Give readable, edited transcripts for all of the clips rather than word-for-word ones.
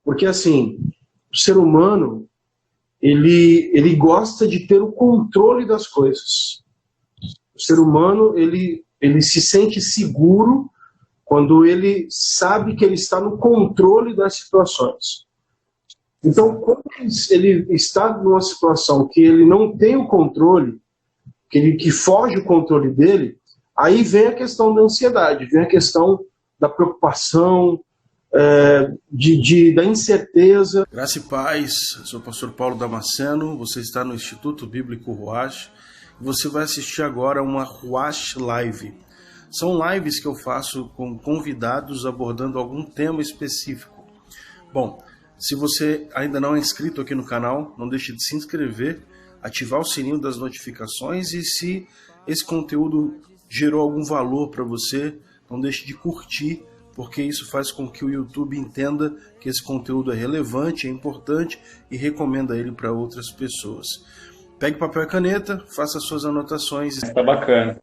Porque, assim, o ser humano, ele gosta de ter o controle das coisas. O ser humano, ele se sente seguro quando ele sabe que ele está no controle das situações. Então, quando ele está numa situação que ele não tem o controle, que foge o controle dele, aí vem a questão da ansiedade, vem a questão da preocupação, da incerteza. Graça e paz, eu sou o pastor Paulo Damasceno, você está no Instituto Bíblico Ruach, e você vai assistir agora uma Ruach Live. São lives que eu faço com convidados abordando algum tema específico. Bom, se você ainda não é inscrito aqui no canal, não deixe de se inscrever, ativar o sininho das notificações e se esse conteúdo gerou algum valor para você, não deixe de curtir, porque isso faz com que o YouTube entenda que esse conteúdo é relevante, é importante e recomenda ele para outras pessoas. Pegue papel e caneta, faça suas anotações. Tá bacana.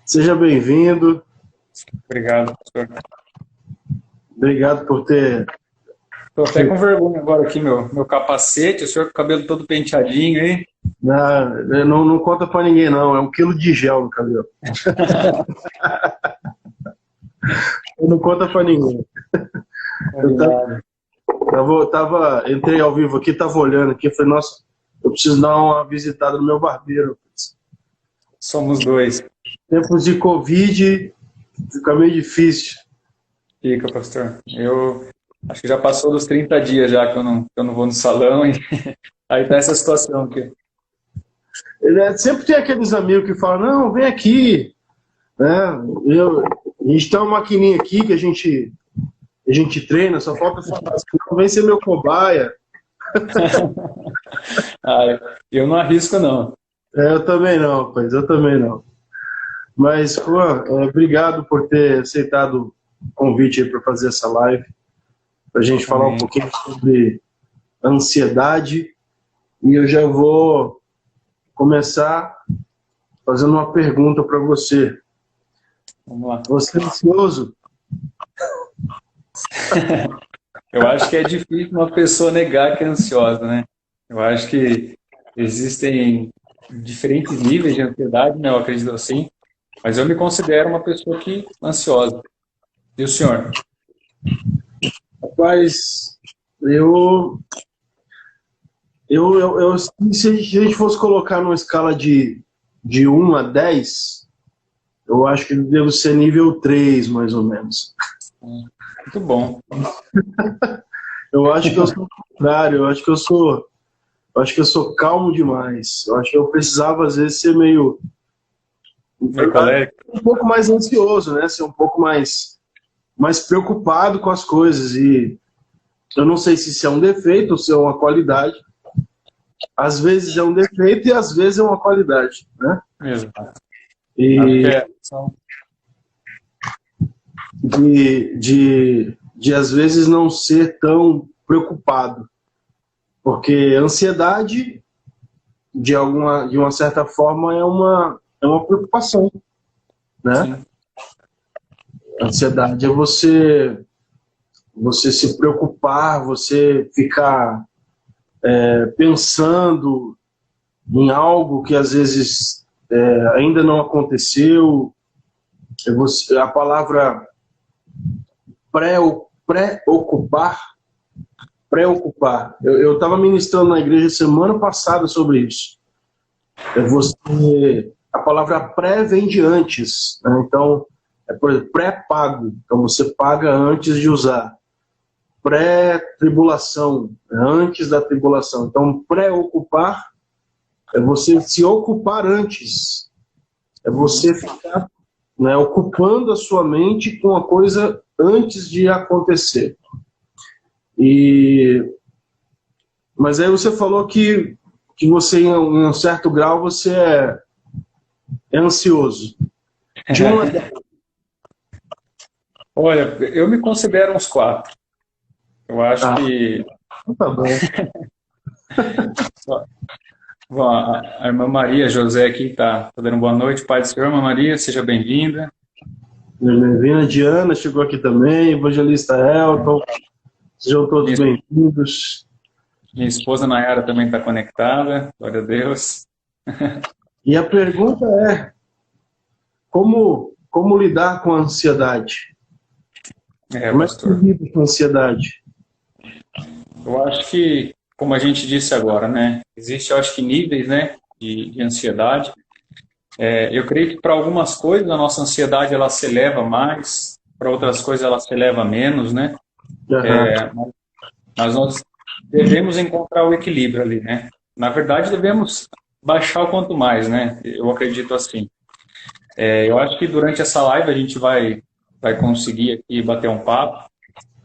Seja bem-vindo. Obrigado, pastor. Obrigado por ter... Estou até com vergonha agora aqui, meu capacete, o senhor com o cabelo todo penteadinho aí. Não conta pra ninguém, não. É 1 quilo de gel no cabelo. Não conta pra ninguém. Entrei ao vivo aqui, tava olhando aqui, falei, nossa, eu preciso dar uma visitada no meu barbeiro. Somos dois. Tempos de Covid, fica meio difícil. Fica, pastor. Eu acho que já passou dos 30 dias já que eu não vou no salão e aí tá essa situação aqui. Sempre tem aqueles amigos que falam, não, vem aqui. A gente tem uma maquininha aqui que a gente treina, só falta falar assim, não, vem ser meu cobaia. Eu não arrisco, não. Eu também não, rapaz, eu também não. Mas, Juan, obrigado por ter aceitado o convite para fazer essa live, para a gente falar um pouquinho sobre ansiedade. E eu já vou começar fazendo uma pergunta para você. Vamos lá. Você é ansioso? Eu acho que é difícil uma pessoa negar que é ansiosa, né? Eu acho que existem diferentes níveis de ansiedade, né? Eu acredito assim. Mas eu me considero uma pessoa ansiosa. E o senhor? Rapaz, se a gente fosse colocar numa escala de 1 a 10, eu acho que devo ser nível 3, mais ou menos. Muito bom. Eu acho que eu sou o contrário, eu acho que eu sou calmo demais. Eu acho que eu precisava, às vezes, ser meio um pouco mais ansioso, né? Ser um pouco mais preocupado com as coisas. E eu não sei se isso é um defeito ou se é uma qualidade. Às vezes é um defeito e às vezes é uma qualidade, né? Exato. De às vezes não ser tão preocupado. Porque ansiedade, de uma certa forma, é uma preocupação, né? Sim. Ansiedade é você se preocupar, você ficar pensando em algo que às vezes ainda não aconteceu. A palavra preocupar. Eu estava ministrando na igreja semana passada sobre isso. A palavra pré vem de antes, né? Então, por exemplo, pré-pago. Então, você paga antes de usar. Pré-tribulação, antes da tribulação. Então, preocupar é você se ocupar antes. É você ficar, né, ocupando a sua mente com a coisa antes de acontecer. Mas aí você falou que você, em um certo grau, você é ansioso. De 1 a 10. Olha, eu me considero uns 4. Eu acho que... Tá bom. Bom, a irmã Maria José aqui está dando boa noite. Pai do Senhor, irmã Maria, seja bem-vinda. Bem-vinda. Diana chegou aqui também, evangelista Elton. Sejam todos bem-vindos. Minha esposa Nayara também está conectada, glória a Deus. E a pergunta é, como lidar com a ansiedade? Como é que Pastor, lida com a ansiedade? eu acho que, como a gente disse agora, né, existe, eu acho que níveis, né, de ansiedade. Eu creio que para algumas coisas a nossa ansiedade ela se eleva mais, para outras coisas ela se eleva menos, né? Uhum. Mas nós devemos encontrar o equilíbrio ali, né? Na verdade, devemos baixar o quanto mais, né? Eu acredito assim. Eu acho que durante essa live a gente vai conseguir aqui bater um papo,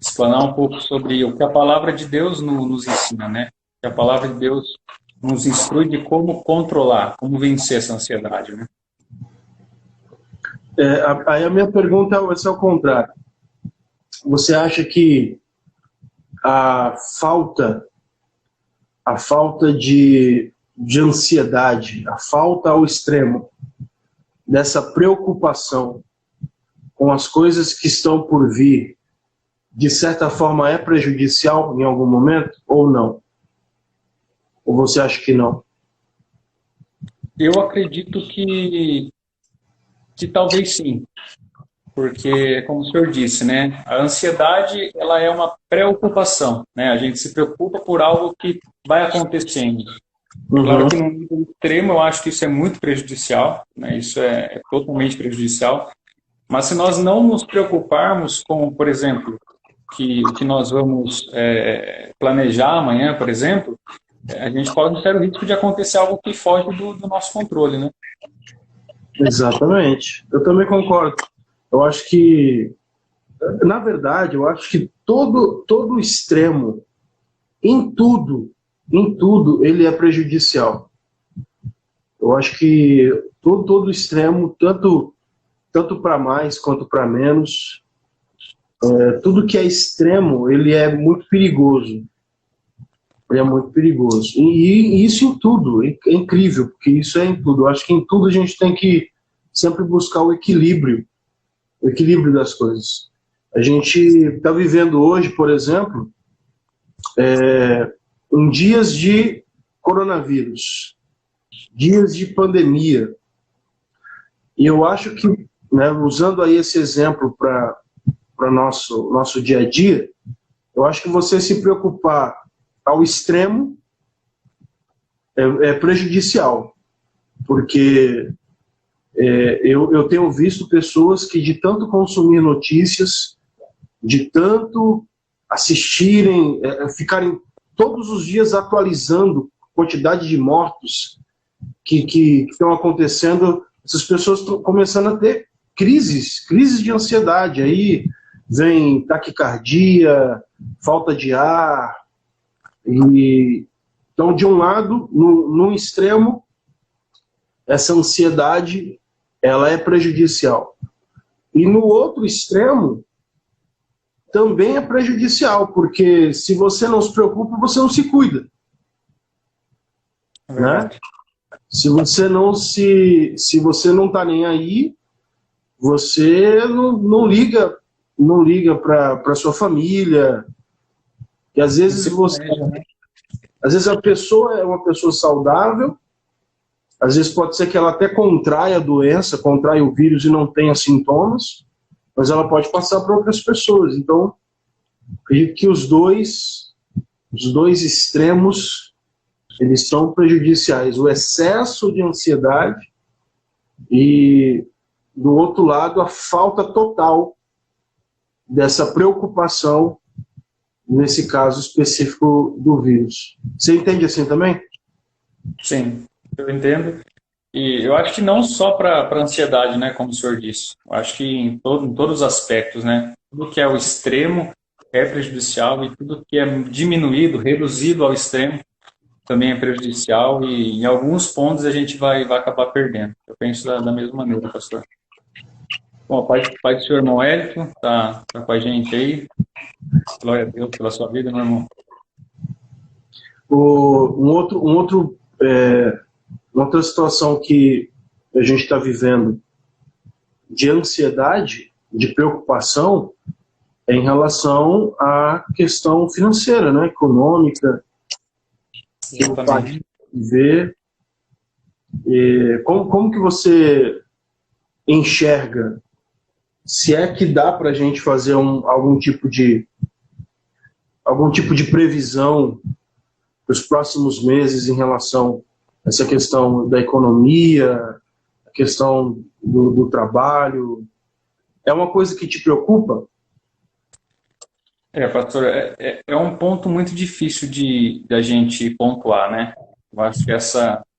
explanar um pouco sobre o que a palavra de Deus nos ensina, né? Que a palavra de Deus nos instrui de como controlar, como vencer essa ansiedade, né? Aí a minha pergunta vai ser ao contrário. Você acha que a falta de ansiedade, a falta ao extremo dessa preocupação com as coisas que estão por vir, de certa forma é prejudicial em algum momento ou não? Ou você acha que não? Eu acredito que talvez sim, porque, como o senhor disse, né, a ansiedade ela é uma preocupação, né? A gente se preocupa por algo que vai acontecendo. Claro que no nível extremo eu acho que isso é muito prejudicial, né? Isso é totalmente prejudicial. Mas se nós não nos preocuparmos com, por exemplo, que nós vamos planejar amanhã, por exemplo, a gente pode ter o risco de acontecer algo que foge do nosso controle, né? Exatamente. Eu também concordo. Eu acho que, na verdade, eu acho que todo extremo, em tudo, ele é prejudicial. Eu acho que todo extremo, tanto para mais quanto para menos, tudo que é extremo, ele é muito perigoso. Ele é muito perigoso. E isso em tudo, é incrível, porque isso é em tudo. Eu acho que em tudo a gente tem que sempre buscar o equilíbrio das coisas. A gente está vivendo hoje, por exemplo, em dias de coronavírus, dias de pandemia. E eu acho que, né, usando aí esse exemplo para nosso dia a dia, eu acho que você se preocupar ao extremo é prejudicial, porque eu tenho visto pessoas que, de tanto consumir notícias, de tanto assistirem, ficarem todos os dias atualizando a quantidade de mortos que estão acontecendo, essas pessoas estão começando a ter crises de ansiedade. Aí vem taquicardia, falta de ar. Então, de um lado, no extremo, essa ansiedade ela é prejudicial. E no outro extremo, também é prejudicial, porque se você não se preocupa, você não se cuida. Né? Se você não está nem aí, você não liga para sua família. E às vezes a pessoa é uma pessoa saudável, às vezes pode ser que ela até contraia a doença, contraia o vírus e não tenha sintomas, mas ela pode passar para outras pessoas. Então, acredito que os dois extremos, eles são prejudiciais. O excesso de ansiedade e, do outro lado, a falta total dessa preocupação, nesse caso específico do vírus. Você entende assim também? Sim, eu entendo. E eu acho que não só para ansiedade, né, como o senhor disse. Eu acho que em todos os aspectos, né? Tudo que é o extremo é prejudicial e tudo que é diminuído, reduzido ao extremo também é prejudicial e em alguns pontos a gente vai acabar perdendo. Eu penso da mesma maneira, pastor. Bom, pai do senhor irmão Hélito, tá com a gente aí. Glória a Deus pela sua vida, meu irmão. Outra situação que a gente está vivendo de ansiedade, de preocupação, em relação à questão financeira, né, econômica, que o país vê. Como que você enxerga, se é que dá para a gente fazer algum tipo de previsão para os próximos meses em relação a essa questão da economia, a questão do trabalho? É uma coisa que te preocupa? Pastor, é um ponto muito difícil da gente pontuar, né? Eu acho que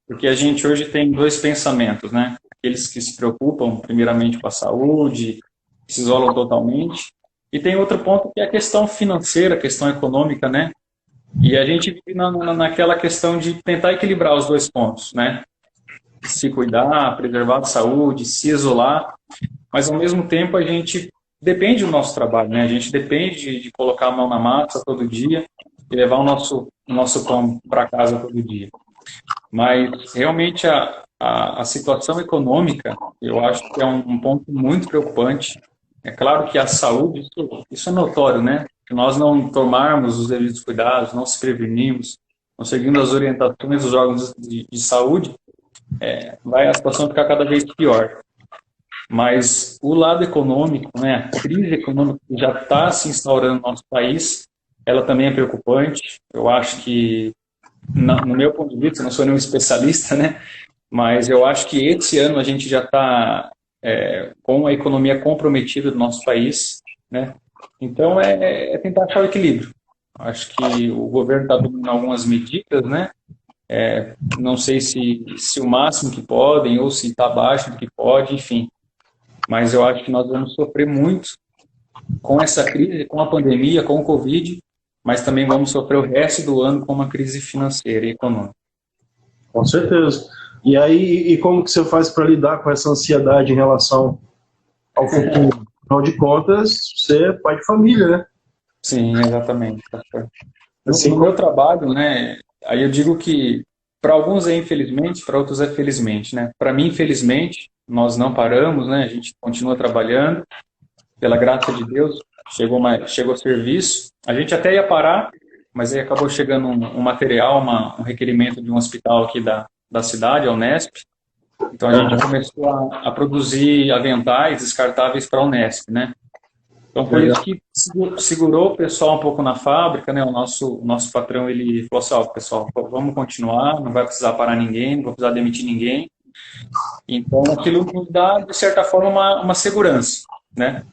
porque a gente hoje tem dois pensamentos, né? Aqueles que se preocupam primeiramente com a saúde, se isolam totalmente, e tem outro ponto que é a questão financeira, a questão econômica, né? E a gente vive naquela questão de tentar equilibrar os dois pontos, né? Se cuidar, preservar a saúde, se isolar, mas ao mesmo tempo a gente depende do nosso trabalho, né? A gente depende de colocar a mão na massa todo dia e levar o nosso pão para casa todo dia. Mas realmente a situação econômica, eu acho que é um ponto muito preocupante. É claro que a saúde, isso é notório, né? Que nós não tomarmos os devidos cuidados, não se prevenirmos, não seguindo as orientações dos órgãos de saúde, vai a situação ficar cada vez pior. Mas o lado econômico, né, a crise econômica que já está se instaurando no nosso país, ela também é preocupante. Eu acho que, no meu ponto de vista, eu não sou nenhum especialista, né, mas eu acho que esse ano a gente já está com a economia comprometida do nosso país, né. Então é tentar achar o equilíbrio. Acho que o governo está tomando algumas medidas, né. Não sei se o máximo que podem ou se está abaixo do que pode, enfim. Mas eu acho que nós vamos sofrer muito com essa crise, com a pandemia, com o Covid, mas também vamos sofrer o resto do ano com uma crise financeira e econômica. Com certeza. E aí, e como que você faz para lidar com essa ansiedade em relação ao futuro? Afinal de contas, você é pai de família, né? Sim, exatamente. Assim, no meu trabalho, né, aí eu digo que para alguns é infelizmente, para outros é felizmente, né? Para mim, infelizmente, nós não paramos, né? A gente continua trabalhando, pela graça de Deus, chegou serviço. A gente até ia parar, mas aí acabou chegando um material, um requerimento de um hospital aqui da cidade, a Unesp. Então a gente começou a produzir aventais descartáveis para a Unesp, né? Então foi isso que segurou o pessoal um pouco na fábrica, né? O nosso patrão, ele falou assim, ó, pessoal, vamos continuar, não vai precisar parar ninguém, não vai precisar demitir ninguém. Então aquilo nos dá, de certa forma, uma segurança, né?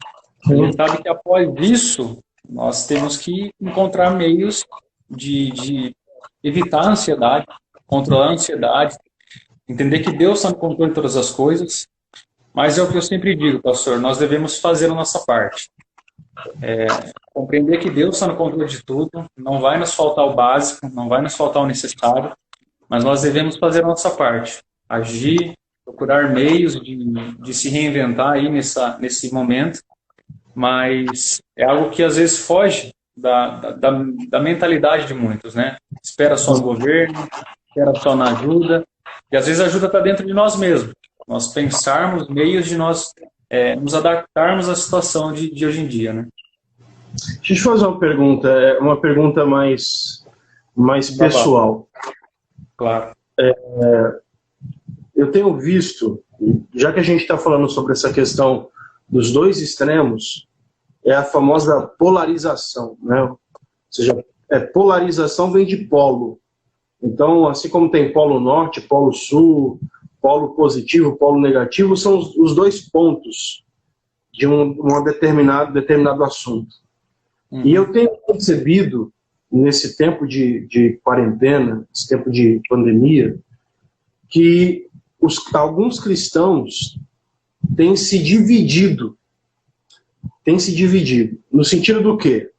A gente sabe que após isso, nós temos que encontrar meios de evitar a ansiedade, controlar a ansiedade, entender que Deus está no controle de todas as coisas, mas é o que eu sempre digo, pastor, nós devemos fazer a nossa parte. Compreender que Deus está no controle de tudo, não vai nos faltar o básico, não vai nos faltar o necessário, mas nós devemos fazer a nossa parte, agir, procurar meios de se reinventar aí nesse momento, mas é algo que às vezes foge da mentalidade de muitos, né? Espera só no governo, espera só na ajuda, e às vezes a ajuda está dentro de nós mesmos, nós pensarmos meios de nós nos adaptarmos à situação de hoje em dia, né? Deixa eu te fazer uma pergunta mais pessoal. Claro. Eu tenho visto, já que a gente está falando sobre essa questão dos dois extremos, é a famosa polarização, né? Ou seja, polarização vem de polo. Então, assim como tem polo norte, polo sul, polo positivo, polo negativo, são os dois pontos de um determinado assunto. E eu tenho percebido, nesse tempo de quarentena, nesse tempo de pandemia, que alguns cristãos têm se dividido. No sentido do quê?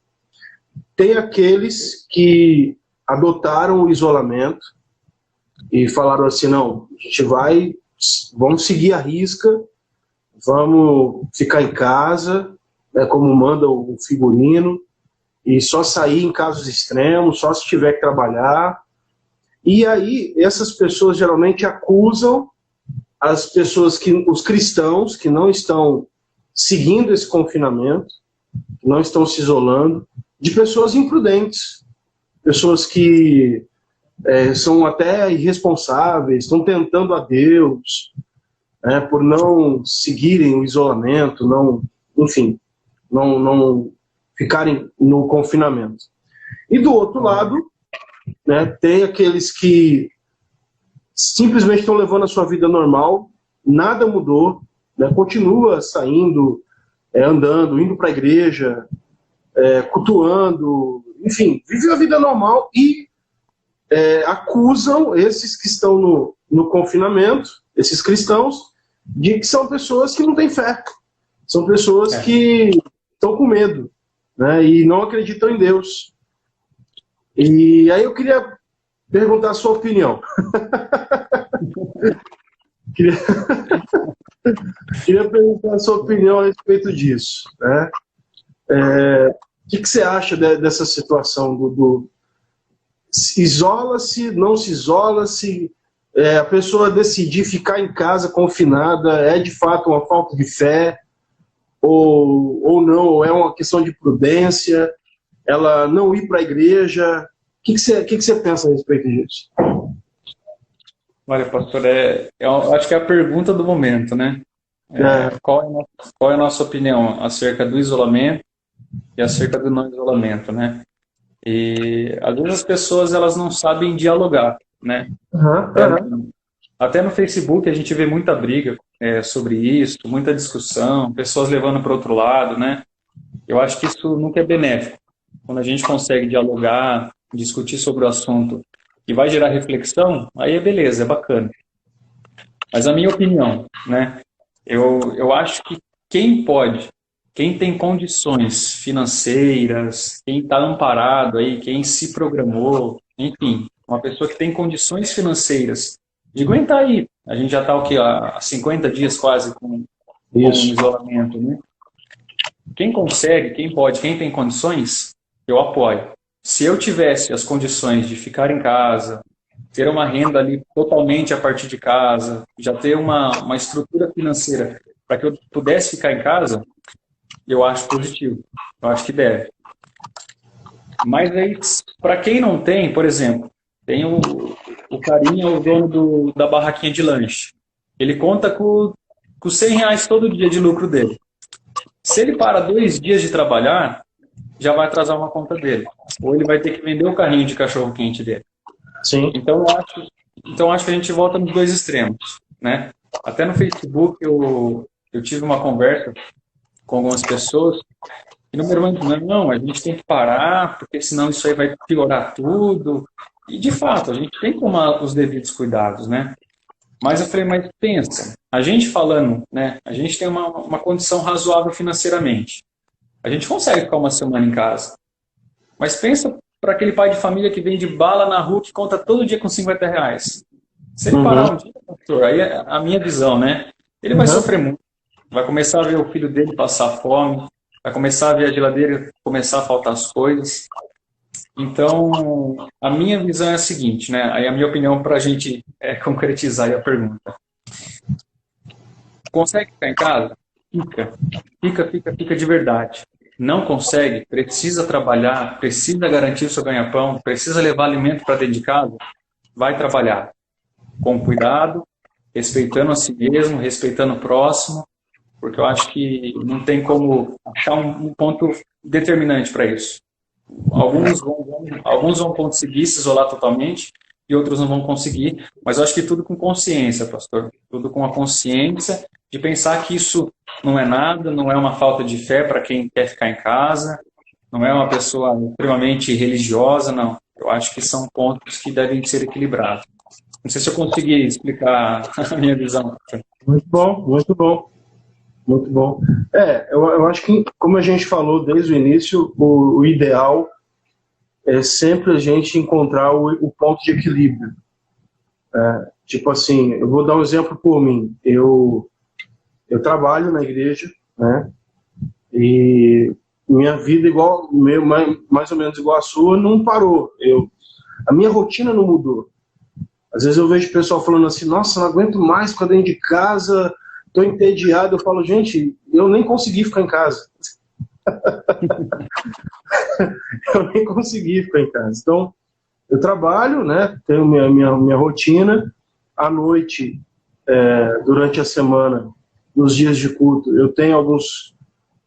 Tem aqueles que adotaram o isolamento e falaram assim, não, a gente vamos seguir a risca, vamos ficar em casa, né, como manda o figurino, e só sair em casos extremos, só se tiver que trabalhar. E aí, essas pessoas geralmente acusam os cristãos que não estão seguindo esse confinamento, que não estão se isolando, de pessoas imprudentes, pessoas que são até irresponsáveis, estão tentando a Deus, por não seguirem o isolamento, enfim, não ficarem no confinamento. E do outro lado, né, tem aqueles que simplesmente estão levando a sua vida normal, nada mudou, né, continua saindo, andando, indo para a igreja, cultuando, enfim, vive a vida normal e acusam esses que estão no confinamento, esses cristãos, de que são pessoas que não têm fé, são pessoas que estão com medo, né, e não acreditam em Deus. E aí eu queria perguntar a sua opinião. Queria perguntar a sua opinião a respeito disso, né? O que você acha dessa situação se isola-se, não se isola-se, a pessoa decidir ficar em casa confinada é de fato uma falta de fé ou não, ou é uma questão de prudência, ela não ir para a igreja? O que você pensa a respeito disso? Olha, pastor, eu acho que é a pergunta do momento, né? Qual é a nossa opinião acerca do isolamento e acerca do não isolamento, né? E às vezes as pessoas elas não sabem dialogar, né? Até no Facebook a gente vê muita briga sobre isso, muita discussão, pessoas levando para o outro lado, né? Eu acho que isso nunca é benéfico. Quando a gente consegue dialogar, discutir sobre o assunto e vai gerar reflexão, aí é beleza, é bacana. Mas a minha opinião, né? Eu acho que quem tem condições financeiras, quem está amparado aí, quem se programou, enfim, uma pessoa que tem condições financeiras de aguentar aí. A gente já está há 50 dias quase com isolamento, né? Quem consegue, quem pode, quem tem condições, eu apoio. Se eu tivesse as condições de ficar em casa, ter uma renda ali totalmente a partir de casa, já ter uma estrutura financeira para que eu pudesse ficar em casa, eu acho positivo. Eu acho que deve. Mas aí, para quem não tem, por exemplo, tem o carinha, o dono da barraquinha de lanche. Ele conta com R$100 todo dia de lucro dele. Se ele para 2 dias de trabalhar, já vai atrasar uma conta dele. Ou ele vai ter que vender o carrinho de cachorro-quente dele. Sim. Então, eu acho que a gente volta nos dois extremos, né? Até no Facebook eu tive uma conversa com algumas pessoas e no meu irmão não, a gente tem que parar, porque senão isso aí vai piorar tudo. E, de fato, a gente tem que tomar os devidos cuidados, né? Mas eu falei, mas pensa, a gente falando, né? A gente tem uma condição razoável financeiramente. A gente consegue ficar uma semana em casa. Mas pensa para aquele pai de família que vende bala na rua, que conta todo dia com R$50. Se ele parar um dia, pastor, aí é a minha visão, né? Ele vai sofrer muito. Vai começar a ver o filho dele passar fome, vai começar a ver a geladeira começar a faltar as coisas. Então, a minha visão é a seguinte, né? Aí a minha opinião para a gente concretizar aí a pergunta. Consegue ficar em casa? Fica de verdade. Não consegue, precisa trabalhar, precisa garantir o seu ganha-pão, precisa levar alimento para dentro de casa, vai trabalhar. Com cuidado, respeitando a si mesmo, respeitando o próximo, porque eu acho que não tem como achar um ponto determinante para isso. Alguns vão conseguir se isolar totalmente e outros não vão conseguir, mas eu acho que tudo com consciência, pastor. Tudo com a consciência de pensar que isso não é nada, não é uma falta de fé para quem quer ficar em casa, não é uma pessoa extremamente religiosa, não. Eu acho que são pontos que devem ser equilibrados. Não sei se eu consegui explicar a minha visão. Muito bom, muito bom. Muito bom. Eu acho que, como a gente falou desde o início, o ideal é sempre a gente encontrar o ponto de equilíbrio. Tipo assim, eu vou dar um exemplo por mim. Eu trabalho na igreja, né? E minha vida mais ou menos igual a sua, não parou. A minha rotina não mudou. Às vezes eu vejo o pessoal falando assim, nossa, não aguento mais ficar dentro de casa, estou entediado. Eu falo, gente, eu nem consegui ficar em casa. Eu nem consegui ficar em casa. Então, eu trabalho, né? Tenho minha rotina. À noite, durante a semana, nos dias de culto, eu tenho alguns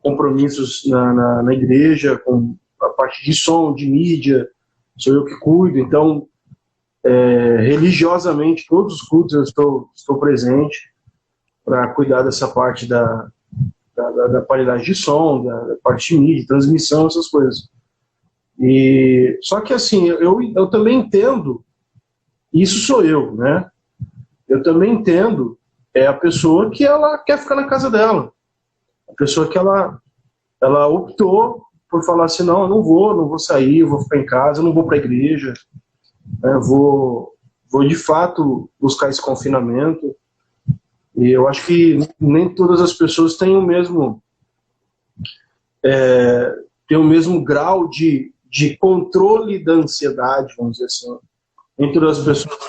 compromissos na igreja, com a parte de som, de mídia, sou eu que cuido. Então, religiosamente, todos os cultos eu estou presente para cuidar dessa parte da qualidade de som, da parte de mídia, transmissão, essas coisas. Só que assim, eu também entendo, isso sou eu, né? Eu também entendo a pessoa que ela quer ficar na casa dela. A pessoa que ela optou por falar assim, não, eu não vou sair, eu vou ficar em casa, eu não vou para a igreja, eu vou de fato buscar esse confinamento. E eu acho que nem todas as pessoas têm o mesmo grau de controle da ansiedade, vamos dizer assim. Nem todas as pessoas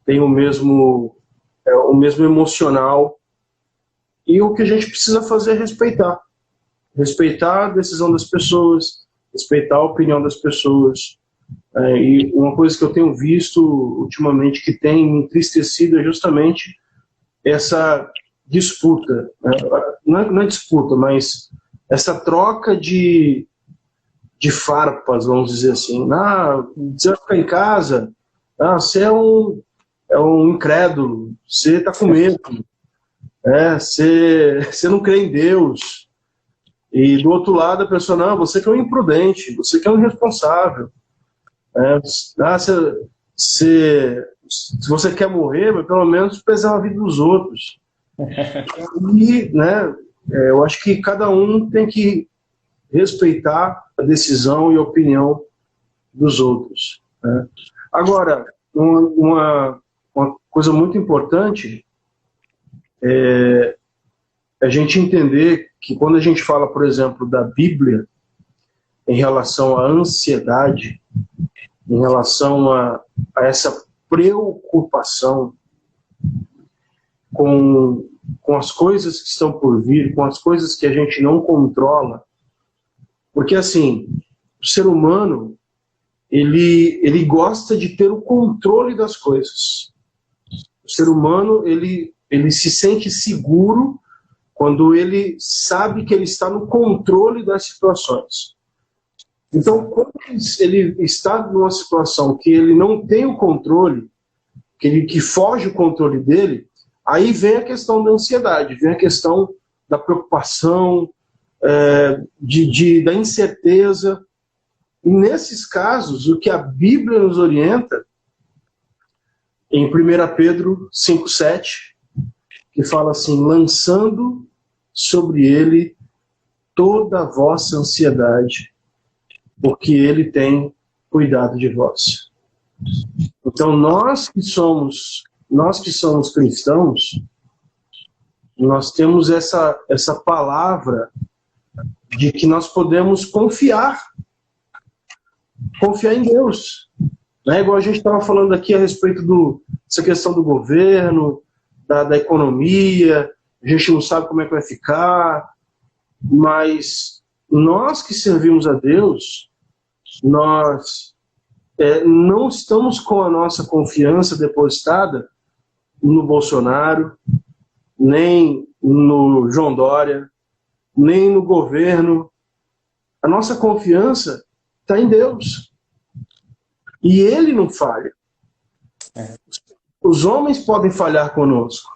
têm o mesmo emocional. E o que a gente precisa fazer é respeitar. Respeitar a decisão das pessoas, respeitar a opinião das pessoas. E uma coisa que eu tenho visto ultimamente que tem me entristecido é justamente essa disputa. Não é disputa, mas essa troca de farpas, vamos dizer assim. Você vai ficar em casa, você é um incrédulo, você está com medo, você não crê em Deus. E do outro lado a pessoa, não, você que é um imprudente, você que é um irresponsável. Se você quer morrer, mas pelo menos preservar a vida dos outros. E, né, eu acho que cada um tem que respeitar a decisão e a opinião dos outros, né? Agora, uma coisa muito importante é a gente entender que quando a gente fala, por exemplo, da Bíblia em relação à ansiedade, em relação a essa preocupação com as coisas que estão por vir, com as coisas que a gente não controla, porque assim, o ser humano ele gosta de ter o controle das coisas. O ser humano ele se sente seguro quando ele sabe que ele está no controle das situações. Então, quando ele está numa situação que ele não tem o controle, que foge o controle dele, aí vem a questão da ansiedade, vem a questão da preocupação, da incerteza. E nesses casos, o que a Bíblia nos orienta, em 1 Pedro 5,7, que fala assim, lançando sobre ele toda a vossa ansiedade, porque ele tem cuidado de vós. Então, nós que somos cristãos, nós temos essa palavra de que nós podemos confiar em Deus. Não é igual a gente estava falando aqui a respeito dessa questão do governo, da economia, a gente não sabe como é que vai ficar, mas nós que servimos a Deus, nós não estamos com a nossa confiança depositada no Bolsonaro, nem no João Dória, nem no governo. A nossa confiança está em Deus. E Ele não falha. Os homens podem falhar conosco.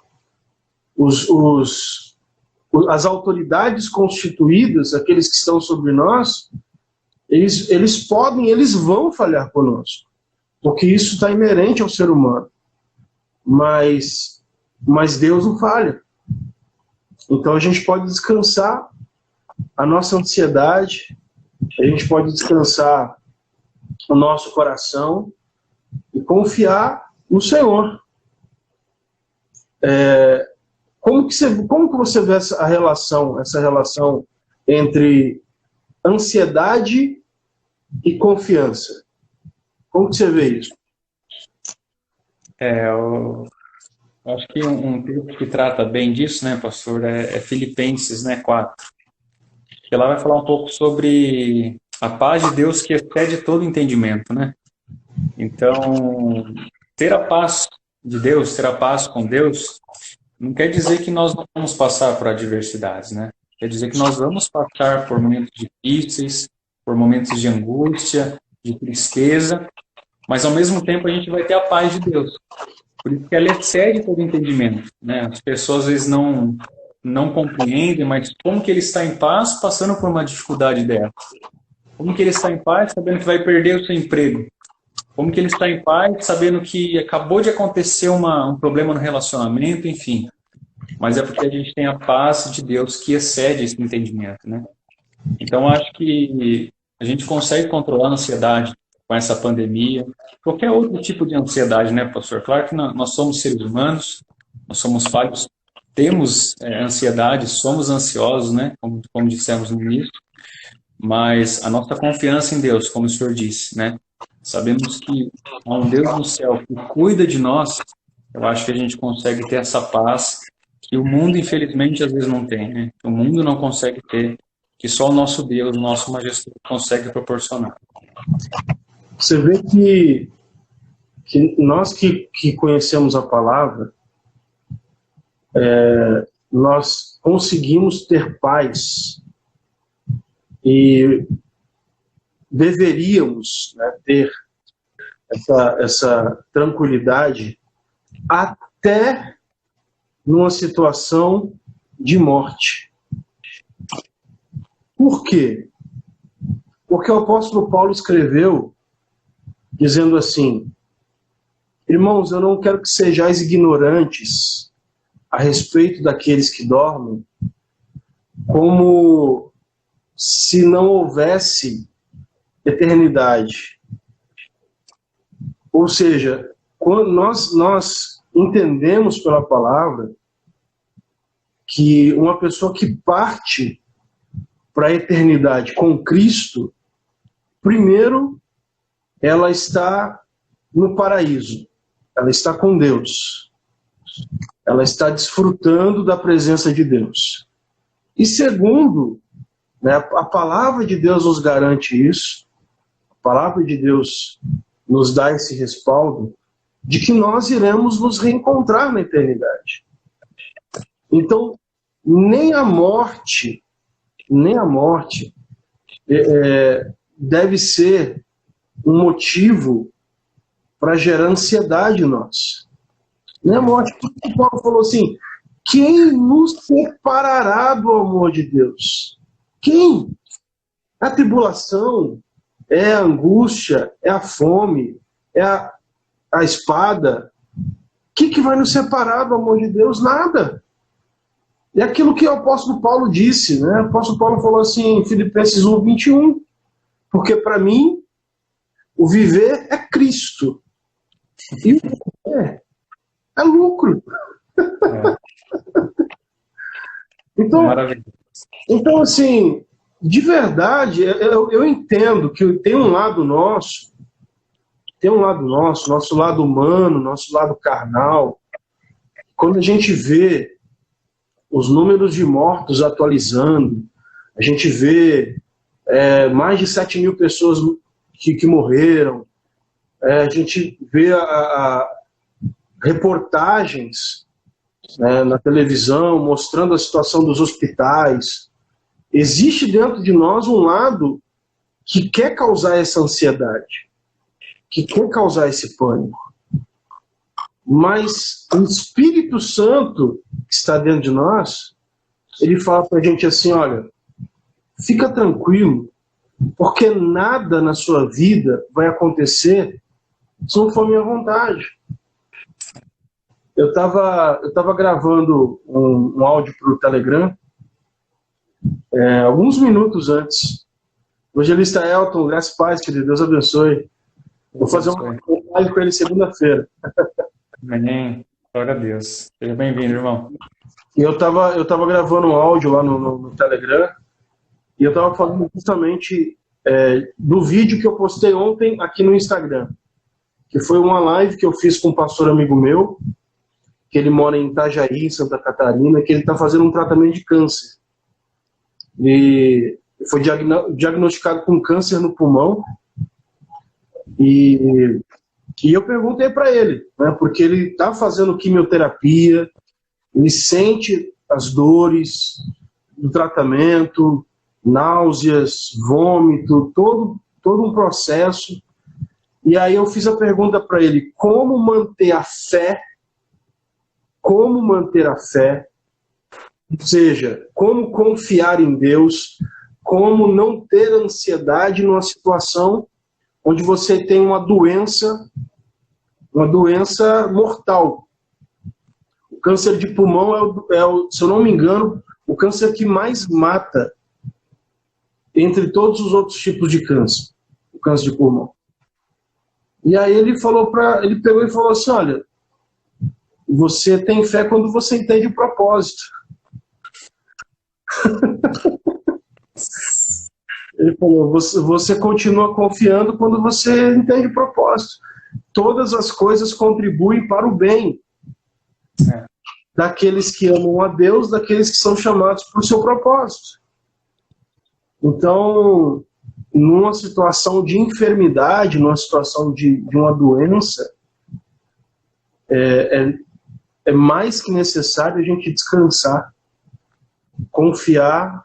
As autoridades constituídas, aqueles que estão sobre nós, eles vão falhar conosco, porque isso está inerente ao ser humano. Mas Deus não falha. Então a gente pode descansar a nossa ansiedade, a gente pode descansar o nosso coração e confiar no Senhor. Como que você vê essa relação entre ansiedade e confiança? Como que você vê isso? Eu acho que um texto que trata bem disso, né, pastor, é Filipenses, né, 4. que lá vai falar um pouco sobre a paz de Deus que excede todo entendimento, né? Então, ter a paz de Deus, ter a paz com Deus, não quer dizer que nós não vamos passar por adversidades, né? Quer dizer que nós vamos passar por momentos difíceis, por momentos de angústia, de tristeza, mas ao mesmo tempo a gente vai ter a paz de Deus. Por isso que ela excede todo entendimento, né? As pessoas às vezes não compreendem, mas como que ele está em paz passando por uma dificuldade dela? Como que ele está em paz sabendo que vai perder o seu emprego? Como que ele está em paz sabendo que acabou de acontecer um problema no relacionamento, enfim. Mas é porque a gente tem a paz de Deus que excede esse entendimento, né? Então, acho que a gente consegue controlar a ansiedade com essa pandemia, qualquer outro tipo de ansiedade, né, pastor? Claro que nós somos seres humanos, nós somos falhos, temos ansiedade, somos ansiosos, né, como dissemos no início, mas a nossa confiança em Deus, como o senhor disse, né, sabemos que há um Deus no céu que cuida de nós. Eu acho que a gente consegue ter essa paz que o mundo, infelizmente, às vezes não tem, né? O mundo não consegue ter, que só o nosso Deus, o nosso majestoso, consegue proporcionar. Você vê que nós que conhecemos a palavra, nós conseguimos ter paz e deveríamos, né, ter essa tranquilidade até numa situação de morte. Por quê? Porque o apóstolo Paulo escreveu dizendo assim: irmãos, eu não quero que sejais ignorantes a respeito daqueles que dormem, como se não houvesse eternidade. Ou seja, quando nós entendemos pela palavra que uma pessoa que parte para a eternidade com Cristo, primeiro, ela está no paraíso, ela está com Deus, ela está desfrutando da presença de Deus. E segundo, né, a palavra de Deus nos garante isso, a palavra de Deus nos dá esse respaldo de que nós iremos nos reencontrar na eternidade. Então, nem a morte deve ser um motivo para gerar ansiedade em nós. Nem a morte. O Paulo falou assim: quem nos separará do amor de Deus? Quem? A tribulação, é a angústia, é a fome, é a espada. O que vai nos separar do amor de Deus? Nada. É aquilo que o apóstolo Paulo disse, né? O apóstolo Paulo falou assim em Filipenses 1:21, porque para mim o viver é Cristo e o morrer é lucro. Então, assim, de verdade, eu entendo que tem um lado nosso, nosso lado humano, nosso lado carnal. Quando a gente vê os números de mortos atualizando, a gente vê mais de 7.000 pessoas que morreram, a gente vê reportagens, né, na televisão mostrando a situação dos hospitais. Existe dentro de nós um lado que quer causar essa ansiedade, que quer causar esse pânico. Mas o Espírito Santo que está dentro de nós, ele fala para a gente assim: olha, fica tranquilo, porque nada na sua vida vai acontecer se não for minha vontade. Eu estava gravando um áudio para o Telegram, alguns minutos antes. O evangelista Elton, graças a paz, querido, Deus abençoe. Vou fazer uma live com ele segunda-feira. Amém. Glória a Deus. Seja bem-vindo, irmão. E eu tava gravando um áudio lá no Telegram, e eu estava falando justamente do vídeo que eu postei ontem aqui no Instagram, que foi uma live que eu fiz com um pastor amigo meu, que ele mora em Itajaí, Santa Catarina, que ele está fazendo um tratamento de câncer. E foi diagnosticado com câncer no pulmão. E eu perguntei para ele, né, porque ele está fazendo quimioterapia, ele sente as dores do tratamento, náuseas, vômito, todo um processo. E aí eu fiz a pergunta para ele, como manter a fé, ou seja, como confiar em Deus, como não ter ansiedade numa situação onde você tem uma doença mortal. O câncer de pulmão se eu não me engano, o câncer que mais mata entre todos os outros tipos de câncer, o câncer de pulmão. E aí ele pegou e falou assim, olha, você tem fé quando você entende o propósito. Ele falou, você continua confiando quando você entende o propósito. Todas as coisas contribuem para o bem daqueles que amam a Deus, daqueles que são chamados para o seu propósito. Então, numa situação de enfermidade, numa situação de uma doença, é mais que necessário a gente descansar, confiar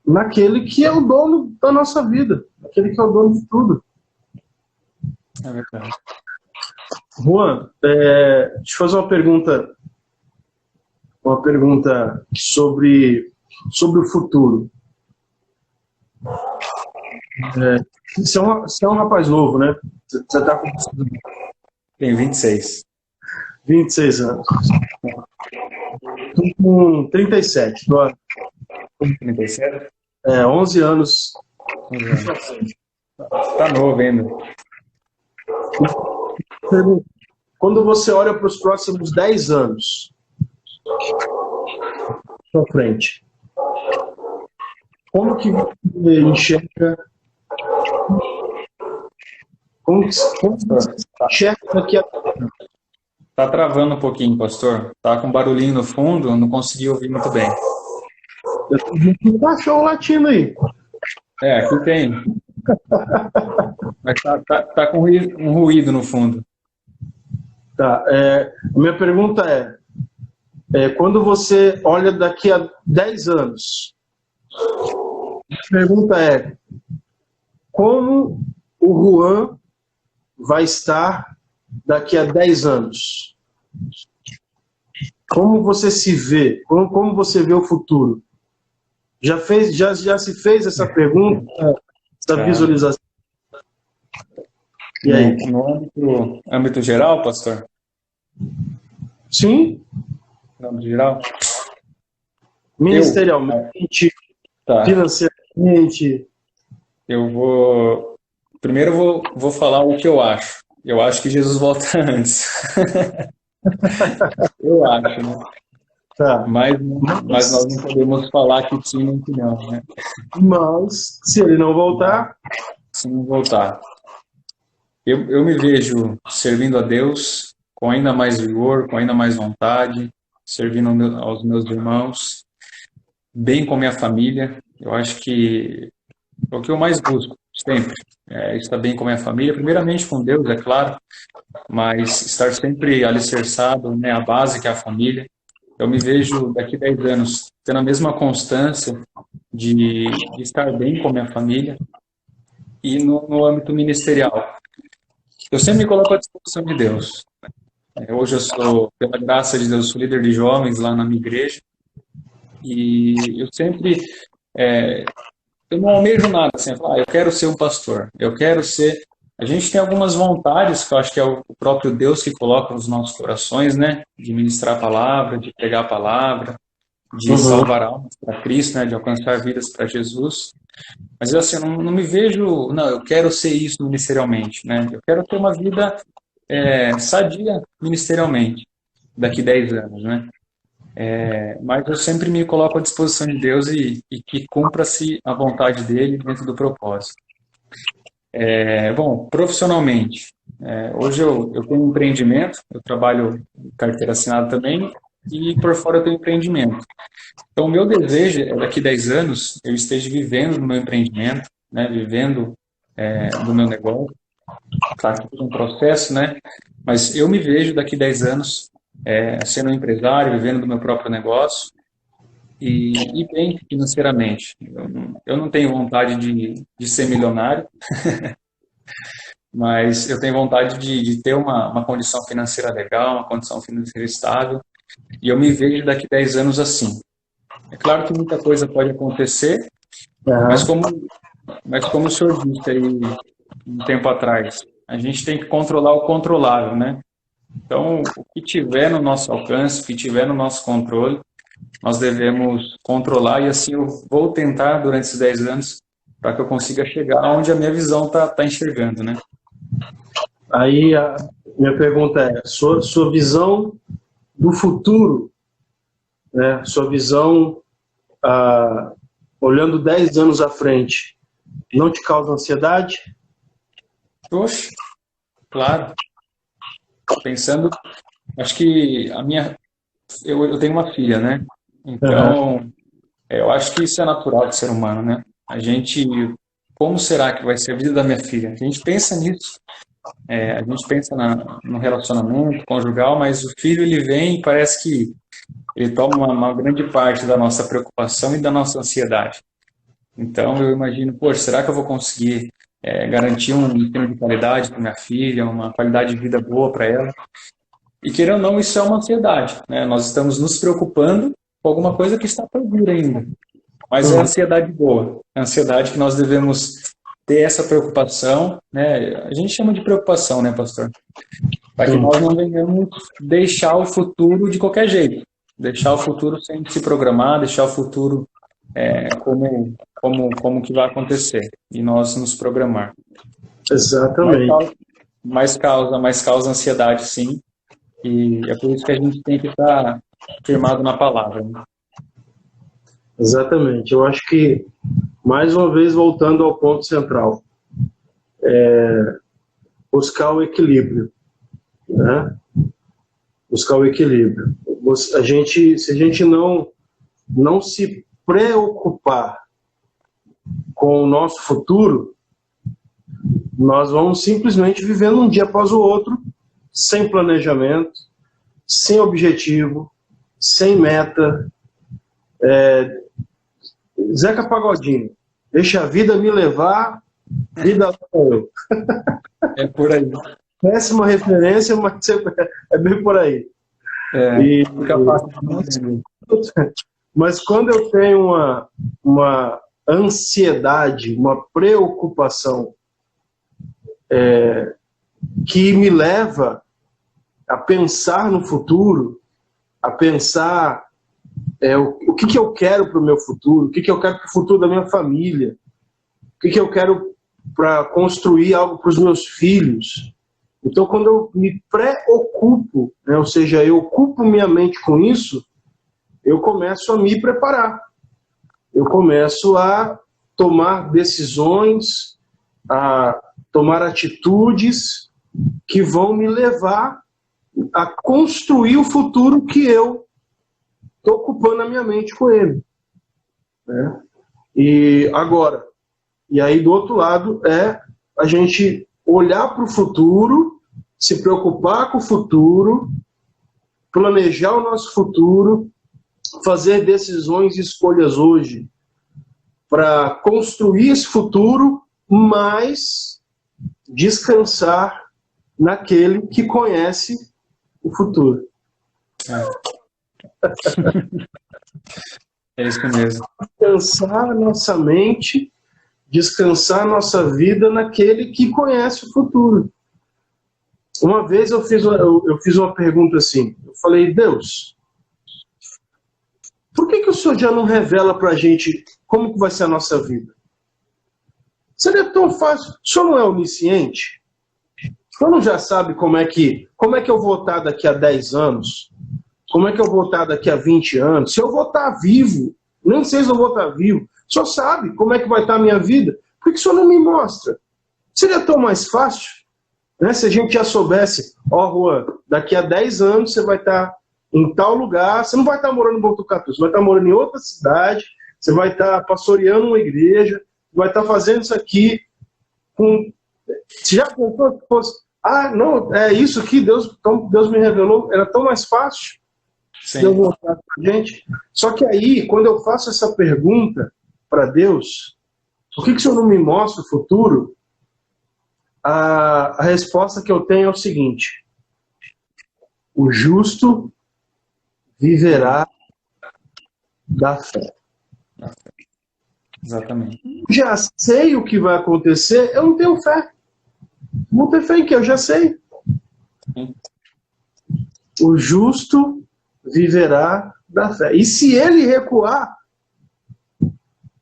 naquele que é o dono da nossa vida, naquele que é o dono de tudo. É verdade. Juan, deixa eu fazer uma pergunta sobre o futuro. Você é um rapaz novo, né? Você está com... Tenho 26. 26 anos. Estou com 37. Tô... 37? 11 anos. Tá novo ainda. Quando você olha para os próximos 10 anos à frente, como que você enxerga? Como você enxerga daqui a... Tá travando um pouquinho, pastor. Tá com barulhinho no fundo, não consegui ouvir muito bem. Eu tô vendo um cachorro latindo aí. Aqui tem. Mas tá com um ruído no fundo. Tá. A minha pergunta quando você olha daqui a 10 anos, a pergunta é, como o Juan vai estar daqui a 10 anos? Como você se vê? Como você vê o futuro? Já se fez essa pergunta, essa visualização? E aí? No âmbito geral, pastor? Sim. No âmbito geral? Ministerialmente, financeiramente. Primeiro eu vou falar o que eu acho. Eu acho que Jesus volta antes. Eu acho, né? Tá. Mas nós não podemos falar que sim nem que não, né? Mas, se ele não voltar... Se não voltar. Eu me vejo servindo a Deus com ainda mais vigor, com ainda mais vontade, servindo aos meus irmãos, bem com minha família. Eu acho que é o que eu mais busco, sempre. Estar bem com minha família, primeiramente com Deus, é claro, mas estar sempre alicerçado, né, a base que é a família. Eu me vejo daqui a 10 anos tendo a mesma constância de estar bem com a minha família e no âmbito ministerial. Eu sempre me coloco à disposição de Deus. Hoje eu sou, pela graça de Deus, sou líder de jovens lá na minha igreja e eu sempre, eu não almejo nada, assim, eu quero ser um pastor, eu quero ser... A gente tem algumas vontades, que eu acho que é o próprio Deus que coloca nos nossos corações, né? De ministrar a palavra, de pregar a palavra, de salvar almas para Cristo, né? De alcançar vidas para Jesus. Mas assim, eu não me vejo... Não, eu quero ser isso ministerialmente, né? Eu quero ter uma vida sadia ministerialmente, daqui 10 anos, né? Mas eu sempre me coloco à disposição de Deus e que cumpra-se a vontade dele dentro do propósito. Bom, profissionalmente, hoje eu tenho um empreendimento, eu trabalho em carteira assinada também, e por fora eu tenho empreendimento. Então, o meu desejo é daqui a 10 anos eu esteja vivendo do meu empreendimento, né, vivendo do meu negócio. Claro que é um processo, né? Mas eu me vejo daqui a 10 anos sendo um empresário, vivendo do meu próprio negócio e bem financeiramente. Eu não tenho vontade de ser milionário, mas eu tenho vontade de ter uma condição financeira legal, uma condição financeira estável, e eu me vejo daqui a 10 anos assim. É claro que muita coisa pode acontecer, mas como o senhor disse aí um tempo atrás, a gente tem que controlar o controlável, né? Então, o que tiver no nosso alcance, o que tiver no nosso controle, nós devemos controlar, e assim eu vou tentar durante esses 10 anos para que eu consiga chegar onde a minha visão tá enxergando, né? Aí a minha pergunta é, sua visão do futuro, né? Sua visão olhando 10 anos à frente, não te causa ansiedade? Poxa, claro. Pensando, acho que eu tenho uma filha, né? Então, eu acho que isso é natural do ser humano, né? Como será que vai ser a vida da minha filha? A gente pensa nisso, a gente pensa no relacionamento conjugal, mas o filho, ele vem e parece que ele toma uma grande parte da nossa preocupação e da nossa ansiedade. Então, eu imagino, poxa, será que eu vou conseguir garantir um ensino de qualidade para minha filha, uma qualidade de vida boa para ela? E querendo ou não, isso é uma ansiedade, né? Nós estamos nos preocupando com alguma coisa que está por vir ainda. Mas é a ansiedade boa, é a ansiedade que nós devemos ter essa preocupação, né? A gente chama de preocupação, né, pastor? Para que nós não venhamos deixar o futuro de qualquer jeito, deixar o futuro sem se programar, deixar o futuro como que vai acontecer, e nós nos programar. Exatamente. Mais causa ansiedade, sim, e é por isso que a gente tem que estar firmado na palavra, né? Exatamente. Eu acho que, mais uma vez, voltando ao ponto central, buscar o equilíbrio, né? Buscar o equilíbrio. Se a gente não se preocupar com o nosso futuro, nós vamos simplesmente vivendo um dia após o outro, sem planejamento, sem objetivo, sem meta. Zeca Pagodinho, deixa a vida me levar, vida sou eu. É por aí. Péssima referência, mas é bem por aí. Mas quando eu tenho uma ansiedade, uma preocupação que me leva a pensar no futuro, a pensar o que eu quero para o meu futuro, o que eu quero para o futuro da minha família, o que eu quero para construir algo para os meus filhos. Então, quando eu me preocupo, né, ou seja, eu ocupo minha mente com isso, eu começo a me preparar. Eu começo a tomar decisões, a tomar atitudes que vão me levar a construir o futuro que eu estou ocupando a minha mente com ele, né? E aí do outro lado a gente olhar para o futuro, se preocupar com o futuro, planejar o nosso futuro, fazer decisões e escolhas hoje para construir esse futuro, mas descansar naquele que conhece o futuro. É isso mesmo. Descansar nossa mente, descansar nossa vida naquele que conhece o futuro. Uma vez eu fiz uma pergunta assim, eu falei, Deus, por que o Senhor já não revela para a gente como que vai ser a nossa vida? Seria tão fácil. O Senhor não é onisciente? O Senhor não já sabe como é que eu vou estar daqui a 10 anos? Como é que eu vou estar daqui a 20 anos? Se eu vou estar vivo, nem sei se eu vou estar vivo. O Senhor sabe como é que vai estar a minha vida. Por que o Senhor não me mostra? Seria tão mais fácil, né? Se a gente já soubesse, Juan, daqui a 10 anos você vai estar em tal lugar, você não vai estar morando em Botucatu, você vai estar morando em outra cidade, você vai estar pastoreando uma igreja, vai estar fazendo isso aqui com... Você já pensou que fosse, não, é isso aqui, Deus me revelou, era tão mais fácil Deus mostrar pra gente. Só que aí, quando eu faço essa pergunta para Deus, por que o Senhor não me mostra o futuro? A resposta que eu tenho é o seguinte: o justo viverá da fé. Exatamente. Já sei o que vai acontecer, eu não tenho fé. Não tenho fé em que eu já sei. O justo viverá da fé. E se ele recuar, o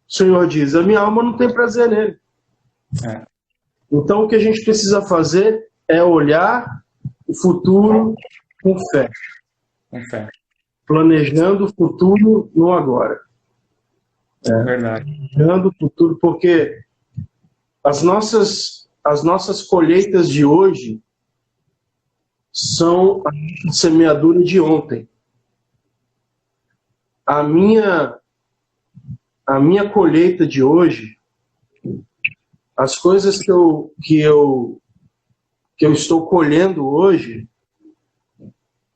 Senhor diz, a minha alma não tem prazer nele. Então o que a gente precisa fazer é olhar o futuro com fé. Planejando o futuro no agora. Verdade. Planejando o futuro, porque as nossas colheitas de hoje são a semeadura de ontem. A minha colheita de hoje, as coisas que eu estou colhendo hoje,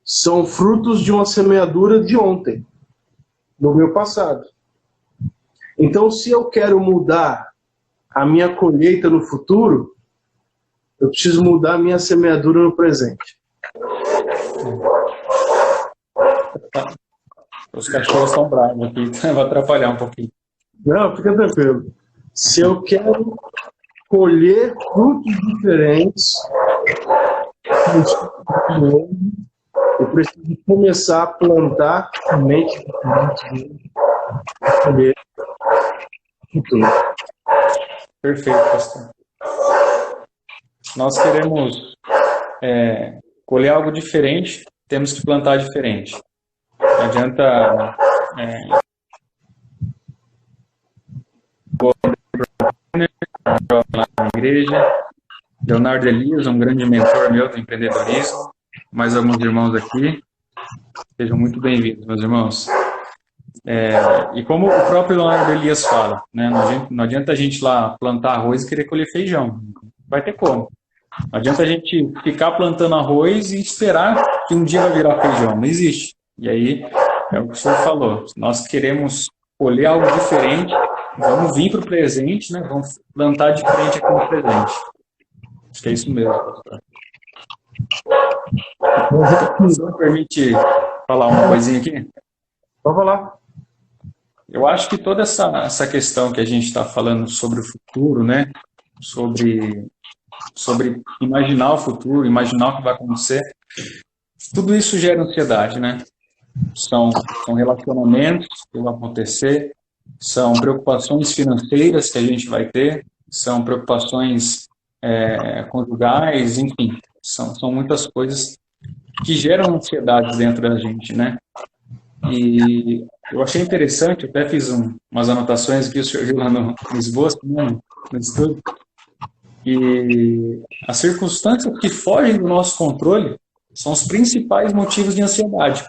são frutos de uma semeadura de ontem, do meu passado. Então, se eu quero mudar a minha colheita no futuro, eu preciso mudar a minha semeadura no presente. Os cachorros estão bravos aqui, vai atrapalhar um pouquinho. Não, fica tranquilo. Se eu quero colher frutos diferentes, eu preciso começar a plantar semente diferente para colher futuro. Perfeito, pastor. Nós queremos colher algo diferente, temos que plantar diferente. Não adianta na igreja. Leonardo Elias, um grande mentor meu do empreendedorismo. Mais alguns irmãos aqui. Sejam muito bem-vindos, meus irmãos. E como o próprio Leonardo Elias fala, né, não adianta a gente lá plantar arroz e querer colher feijão. Vai ter como. Não adianta a gente ficar plantando arroz e esperar que um dia vai virar feijão. Não existe. E aí, é o que o senhor falou. Nós queremos colher algo diferente, vamos vir para o presente, né? Vamos plantar diferente aqui no presente. Acho que é isso mesmo, pastor. O senhor permite falar uma coisinha aqui? Vamos falar. Eu acho que toda essa questão que a gente está falando sobre o futuro, né? Sobre imaginar o futuro, imaginar o que vai acontecer, tudo isso gera ansiedade, né? São relacionamentos que vão acontecer, são preocupações financeiras que a gente vai ter, são preocupações conjugais, enfim, são muitas coisas que geram ansiedade dentro da gente, né? E eu achei interessante, eu até fiz umas anotações que o senhor viu lá no esboço, no estudo, e as circunstâncias que fogem do nosso controle são os principais motivos de ansiedade.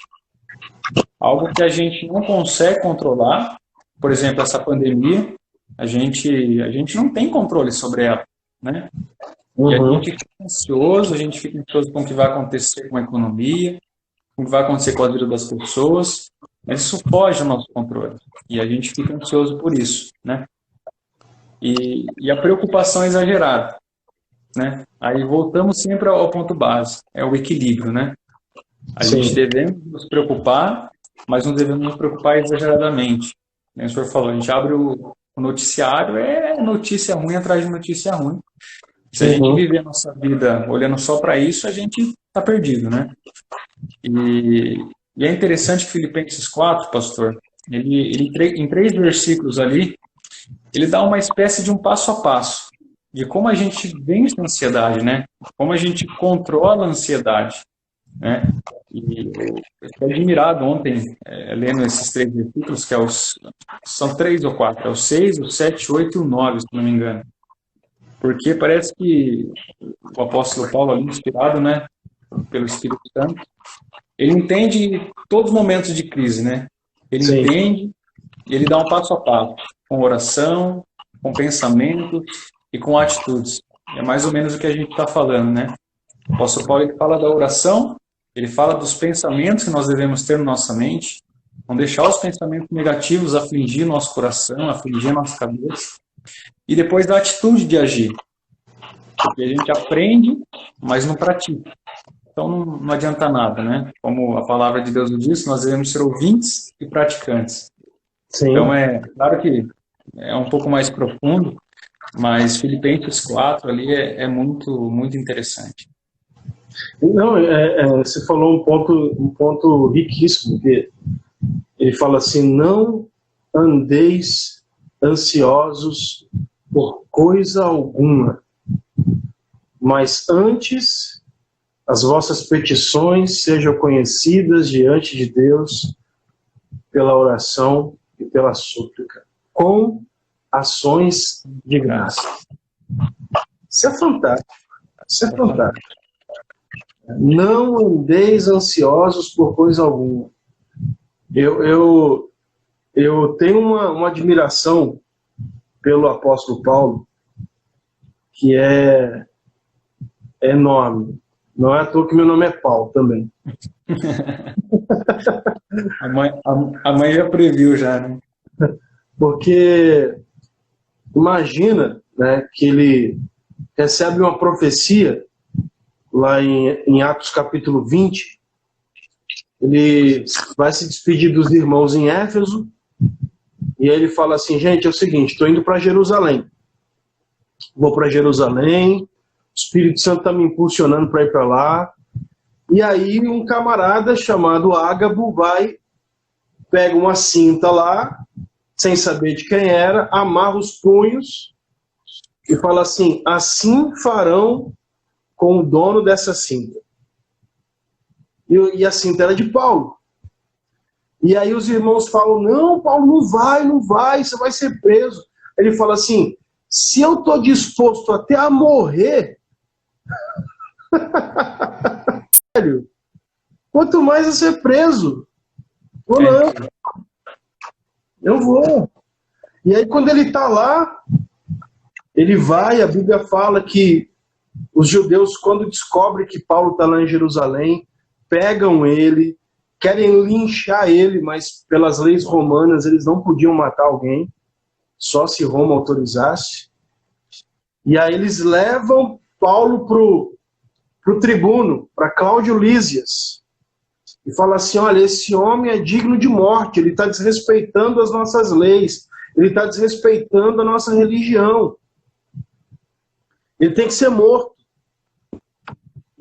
Algo que a gente não consegue controlar, por exemplo, essa pandemia, a gente não tem controle sobre ela, né? E a gente fica ansioso com o que vai acontecer com a economia, com o que vai acontecer com a vida das pessoas, mas isso foge do nosso controle, e a gente fica ansioso por isso, né? E a preocupação é exagerada, né? Aí voltamos sempre ao ponto base, é o equilíbrio, né? A gente devemos nos preocupar, mas não devemos nos preocupar exageradamente. O senhor falou, a gente abre o noticiário, é notícia ruim atrás de notícia ruim. Se a gente viver a nossa vida olhando só para isso, a gente está perdido, né? E é interessante que Filipenses 4, pastor, ele em 3 versículos ali, ele dá uma espécie de um passo a passo de como a gente vence a ansiedade, né? Como a gente controla a ansiedade, né? E eu fiquei admirado ontem, lendo esses 3 versículos, que são 3 ou 4, é o 6, o 7, o 8 e o 9, se não me engano. Porque parece que o apóstolo Paulo, ali, inspirado, né, pelo Espírito Santo, ele entende todos os momentos de crise, né? Ele Sim. entende e ele dá um passo a passo, com oração, com pensamento e com atitudes. É mais ou menos o que a gente está falando, né? O apóstolo Paulo, ele fala da oração, ele fala dos pensamentos que nós devemos ter na nossa mente, não deixar os pensamentos negativos afligir nosso coração, afligir nossa cabeça, e depois da atitude de agir. Porque a gente aprende, mas não pratica. Então não adianta nada, né? Como a palavra de Deus nos diz, nós devemos ser ouvintes e praticantes. Sim. Então é claro que é um pouco mais profundo, mas Filipenses 4 ali é muito, muito interessante. Não, você falou um ponto riquíssimo, porque ele fala assim, não andeis ansiosos por coisa alguma, mas antes as vossas petições sejam conhecidas diante de Deus pela oração e pela súplica, com ações de graça. Isso é fantástico. Isso é fantástico. Não andeis ansiosos por coisa alguma. Eu tenho uma admiração pelo apóstolo Paulo que é enorme. Não é à toa que meu nome é Paulo também. A mãe já previu já, né? Porque imagina, né, que ele recebe uma profecia lá em Atos capítulo 20. Ele vai se despedir dos irmãos em Éfeso e aí ele fala assim, gente, é o seguinte, estou indo para Jerusalém. Vou para Jerusalém, o Espírito Santo está me impulsionando para ir para lá. E aí um camarada chamado Ágabo pega uma cinta lá, sem saber de quem era, amarra os punhos e fala assim, assim farão com o dono dessa cinta. E a cinta era de Paulo. E aí os irmãos falam, não, Paulo, não vai, você vai ser preso. Ele fala assim, se eu estou disposto até a morrer, quanto mais a ser preso. Ou não. Eu vou. E aí quando ele está lá, ele vai, a Bíblia fala que os judeus, quando descobrem que Paulo está lá em Jerusalém, pegam ele, querem linchar ele, mas pelas leis romanas eles não podiam matar alguém, só se Roma autorizasse. E aí eles levam Paulo pro tribuno, para Cláudio Lísias, e fala assim, olha, esse homem é digno de morte, ele está desrespeitando as nossas leis, ele está desrespeitando a nossa religião, ele tem que ser morto.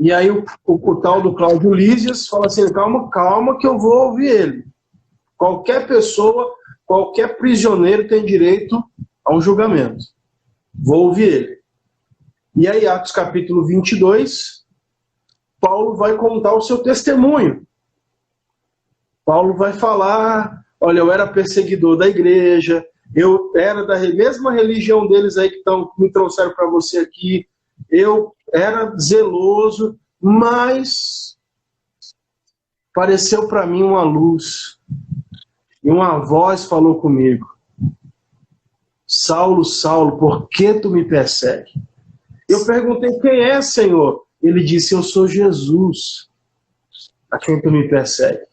E aí o tal do Cláudio Lísias fala assim, calma que eu vou ouvir ele. Qualquer pessoa, qualquer prisioneiro tem direito a um julgamento. Vou ouvir ele. E aí, Atos capítulo 22, Paulo vai contar o seu testemunho. Paulo vai falar, olha, eu era perseguidor da igreja, eu era da mesma religião deles aí que me trouxeram para você aqui, eu era zeloso, mas pareceu para mim uma luz, e uma voz falou comigo, Saulo, Saulo, por que tu me persegue? Eu perguntei, quem é, Senhor? Ele disse, eu sou Jesus, a quem tu me persegue.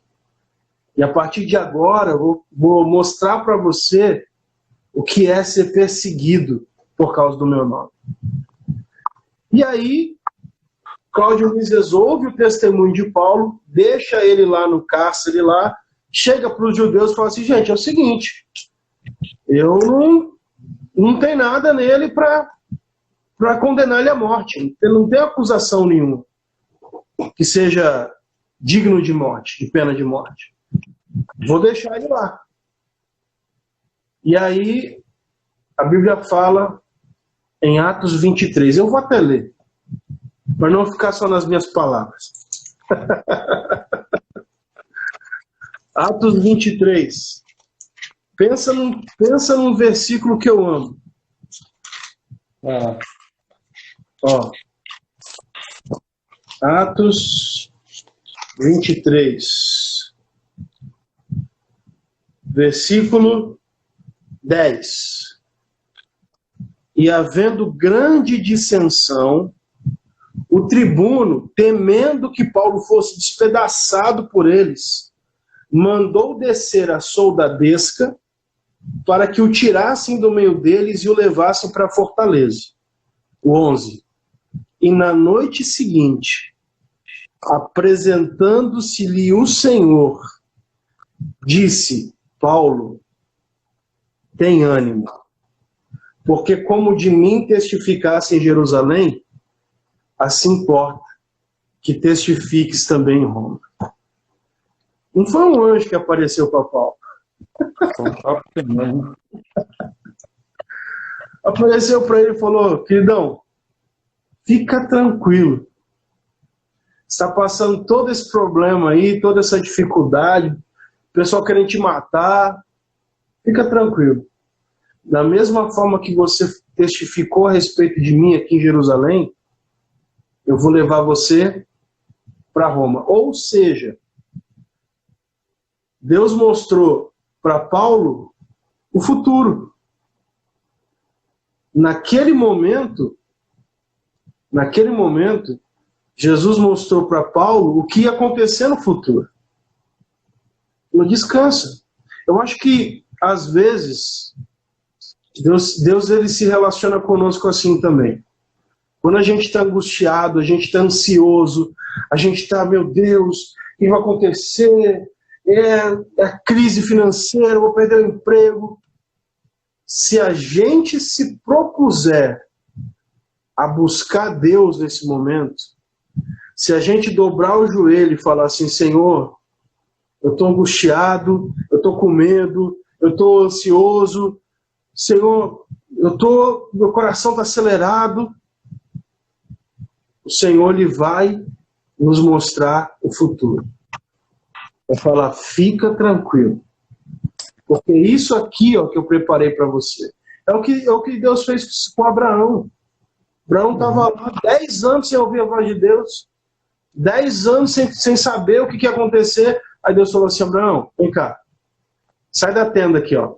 E a partir de agora, eu vou mostrar para você o que é ser perseguido por causa do meu nome. E aí, Cláudio Lísias ouve o testemunho de Paulo, deixa ele lá no cárcere, lá, chega para os judeus e fala assim, gente, é o seguinte, eu não tenho nada nele para condenar ele à morte, não tem acusação nenhuma que seja digno de morte, de pena de morte. Vou deixar ele lá. E aí, a Bíblia fala em Atos 23, eu vou até ler, para não ficar só nas minhas palavras. Atos 23. Pensa num versículo que eu amo. Ó. Atos 23, versículo 10. E havendo grande dissensão, o tribuno, temendo que Paulo fosse despedaçado por eles, mandou descer a soldadesca para que o tirassem do meio deles e o levassem para a fortaleza. O 11. E na noite seguinte, apresentando-se-lhe o Senhor, disse: Paulo, tem ânimo, porque como de mim testificasse em Jerusalém, assim importa que testifiques também em Roma. Não foi um anjo que apareceu para Paulo. Apareceu para ele e falou: queridão, fica tranquilo. Está passando todo esse problema aí, toda essa dificuldade, o pessoal querendo te matar. Fica tranquilo. Da mesma forma que você testificou a respeito de mim aqui em Jerusalém, eu vou levar você para Roma. Ou seja, Deus mostrou para Paulo o futuro. Naquele momento, Jesus mostrou para Paulo o que ia acontecer no futuro. Não descansa. Eu acho que, às vezes, Deus ele se relaciona conosco assim também. Quando a gente está angustiado, a gente está ansioso, a gente está, meu Deus, o que vai acontecer? É a crise financeira, eu vou perder o emprego. Se a gente se propuser a buscar Deus nesse momento, se a gente dobrar o joelho e falar assim: Senhor, eu estou angustiado, eu estou com medo, eu estou ansioso, Senhor, meu coração está acelerado, o Senhor ele vai nos mostrar o futuro. Vai falar: fica tranquilo, porque isso aqui, ó, que eu preparei para você é o que Deus fez com Abraão. Abraão estava lá 10 anos sem ouvir a voz de Deus, 10 anos sem saber o que ia acontecer. Aí Deus falou assim: Abraão, vem cá, sai da tenda aqui, ó.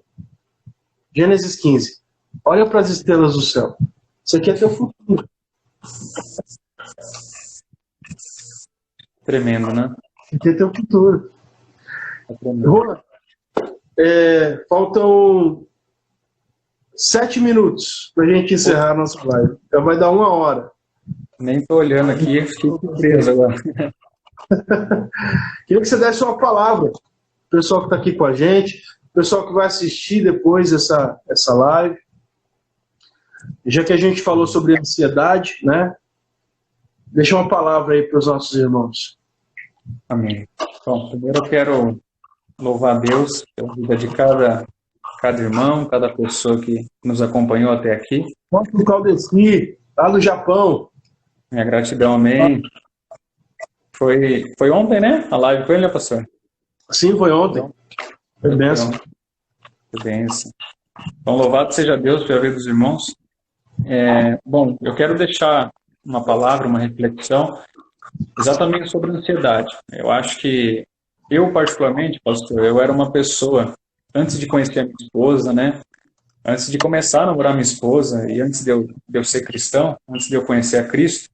Gênesis 15. Olha para as estrelas do céu. Isso aqui é teu futuro. Tremendo, né? Isso aqui é teu futuro. Tremendo. Faltam 7 minutos para a gente encerrar a nossa live. Já vai dar 1 hora. Nem estou olhando aqui, fiquei surpreso agora. Queria que você desse uma palavra. O pessoal que está aqui com a gente, o pessoal que vai assistir depois essa live. Já que a gente falou sobre ansiedade, né? Deixa uma palavra aí para os nossos irmãos. Amém. Bom, primeiro eu quero louvar a Deus pela vida de cada irmão, cada pessoa que nos acompanhou até aqui. Vamos para o Caldeci, lá do Japão. Minha gratidão, amém. Foi ontem, né? A live foi, né, pastor? Sim, foi ontem. Foi bênção. Foi bênção. Então, louvado seja Deus pela vida dos irmãos. Bom, eu quero deixar uma palavra, uma reflexão, exatamente sobre a ansiedade. Eu acho que eu, particularmente, pastor, eu era uma pessoa, antes de conhecer a minha esposa, né? Antes de começar a namorar minha esposa e antes de eu ser cristão, antes de eu conhecer a Cristo,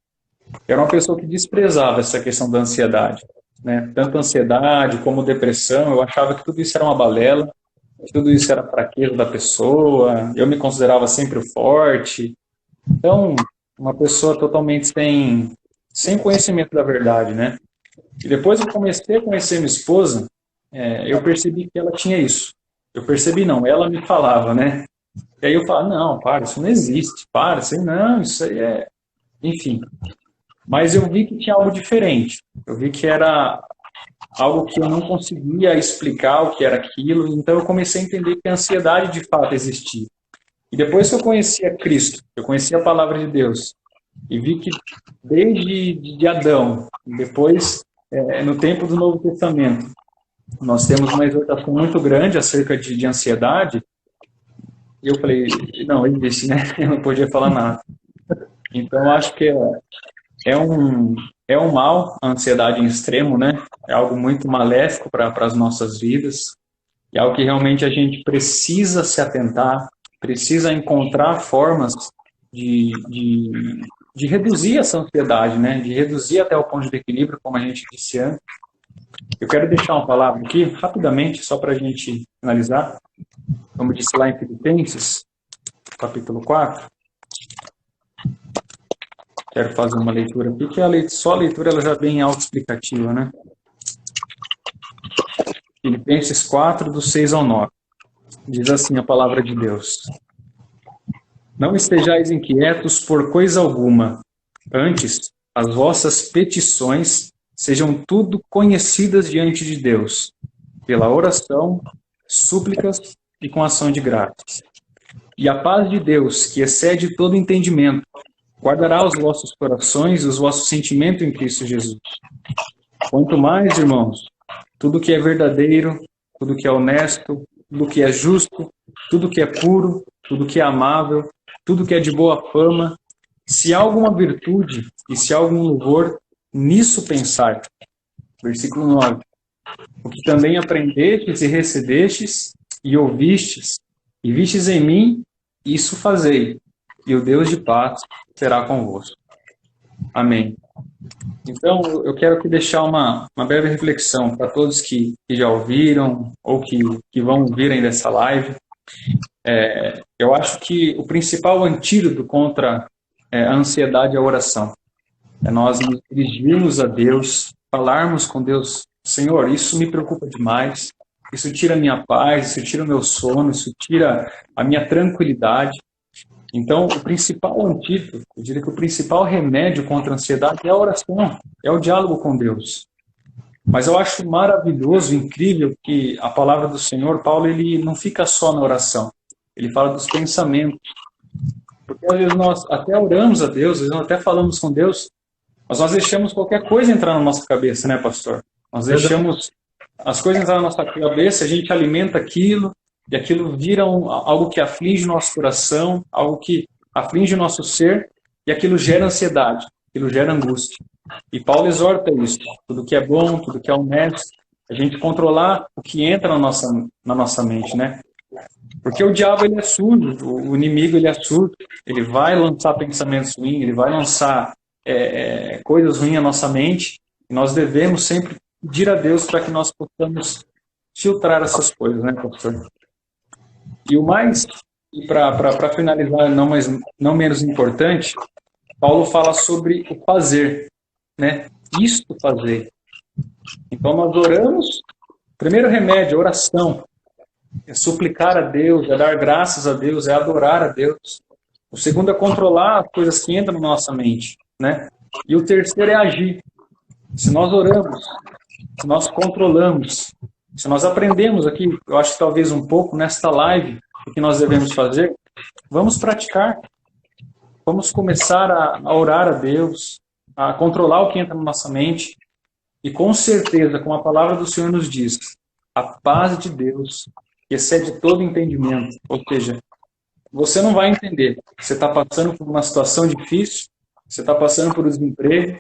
eu era uma pessoa que desprezava essa questão da ansiedade, né? Tanto ansiedade como depressão, eu achava que tudo isso era uma balela, tudo isso era fraqueza da pessoa, eu me considerava sempre o forte. Então, uma pessoa totalmente sem conhecimento da verdade, né? E depois eu comecei a conhecer minha esposa, eu percebi que ela tinha isso. Eu percebi não, ela me falava, né? E aí eu falava: não, para, isso não existe, para, isso aí é... Enfim. Mas eu vi que tinha algo diferente. Eu vi que era algo que eu não conseguia explicar o que era aquilo, então eu comecei a entender que a ansiedade de fato existia. E depois que eu conheci a Cristo, eu conheci a palavra de Deus, e vi que desde de Adão, depois no tempo do Novo Testamento, nós temos uma exortação muito grande acerca de ansiedade, e eu falei: não, ele disse, né? Eu não podia falar nada. Então, eu acho que é um mal, a ansiedade em extremo, né? É algo muito maléfico para as nossas vidas. É algo que realmente a gente precisa se atentar, precisa encontrar formas de reduzir essa ansiedade, né? De reduzir até o ponto de equilíbrio, como a gente disse antes. Eu quero deixar uma palavra aqui, rapidamente, só para a gente finalizar. Como disse lá em Filipenses, capítulo 4. Quero fazer uma leitura aqui, que só a leitura ela já vem autoexplicativa, né? Filipenses 4, do 6 ao 9. Diz assim a palavra de Deus. Não estejais inquietos por coisa alguma. Antes, as vossas petições sejam tudo conhecidas diante de Deus, pela oração, súplicas e com ação de graças. E a paz de Deus, que excede todo entendimento, guardará os vossos corações e os vossos sentimentos em Cristo Jesus. Quanto mais, irmãos, tudo que é verdadeiro, tudo que é honesto, tudo que é justo, tudo que é puro, tudo que é amável, tudo que é de boa fama, se há alguma virtude e se há algum louvor, nisso pensai. Versículo 9. O que também aprendestes e recebestes e ouvistes e vistes em mim, isso fazei, e o Deus de paz será convosco. Amém. Então, eu quero aqui deixar uma breve reflexão para todos que já ouviram ou que vão ouvir ainda essa live. Eu acho que o principal antídoto contra a ansiedade é a oração. É nós nos dirigirmos a Deus, falarmos com Deus, Senhor, isso me preocupa demais, isso tira a minha paz, isso tira o meu sono, isso tira a minha tranquilidade. Então, o principal antídoto, eu diria que o principal remédio contra a ansiedade é a oração, é o diálogo com Deus. Mas eu acho maravilhoso, incrível, que a palavra do Senhor, Paulo, ele não fica só na oração. Ele fala dos pensamentos. Porque às vezes nós até oramos a Deus, às vezes nós até falamos com Deus, mas nós deixamos qualquer coisa entrar na nossa cabeça, né, pastor? Nós deixamos as coisas entrar na nossa cabeça, a gente alimenta aquilo, e aquilo vira algo que aflige nosso coração, algo que aflige o nosso ser, e aquilo gera ansiedade, aquilo gera angústia. E Paulo exorta isso, tudo que é bom, tudo que é honesto, a gente controlar o que entra na nossa mente, né? Porque o diabo, ele é surdo, o inimigo, ele é surdo, ele vai lançar pensamentos ruins, ele vai lançar coisas ruins na nossa mente, e nós devemos sempre pedir a Deus para que nós possamos filtrar essas coisas, né, pastor? E o mais, para finalizar, não menos importante, Paulo fala sobre o fazer, né? Isto fazer. Então nós oramos, primeiro remédio, oração. É suplicar a Deus, é dar graças a Deus, é adorar a Deus. O segundo é controlar as coisas que entram na nossa mente, né? E o terceiro é agir. Se nós oramos, se nós controlamos, se nós aprendemos aqui, eu acho que talvez um pouco nesta live, o que nós devemos fazer, vamos praticar. Vamos começar a orar a Deus, a controlar o que entra na nossa mente. E com certeza, como a palavra do Senhor nos diz, a paz de Deus, que excede todo entendimento. Ou seja, você não vai entender. Você está passando por uma situação difícil, você está passando por um desemprego,